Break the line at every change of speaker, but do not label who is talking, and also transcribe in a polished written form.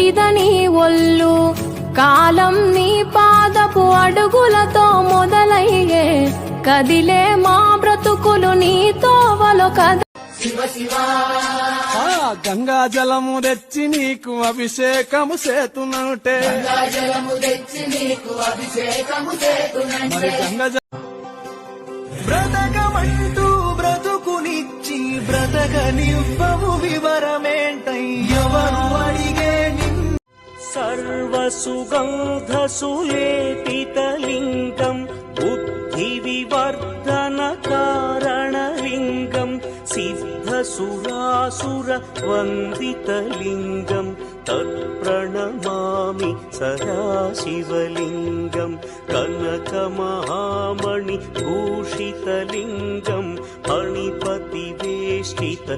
బూడిద నీ ఒళ్ళు, కాలం నీ పాదపు అడుగులతో మొదలయ్యే, కదిలే మా బ్రతుకులు నీ తోవలో కద.
గంగా జలము తెచ్చి నీకు అభిషేకము చేతునంటే, మరి గంగా బ్రతకమంటూ బ్రతుకునిచ్చి బ్రతకనివ్వవు వివరమేంటయ్యవరు అడిగే
సర్వసుగంధసులేపితలింగం బుద్ధి వివర్ధన కారణలింగం సిద్ధసురాసుర వందితలింగం తత్ప్రణమామి సదాశివలింగం కనకమహామణి భూషితలింగం ఫణిపతి వేష్టిత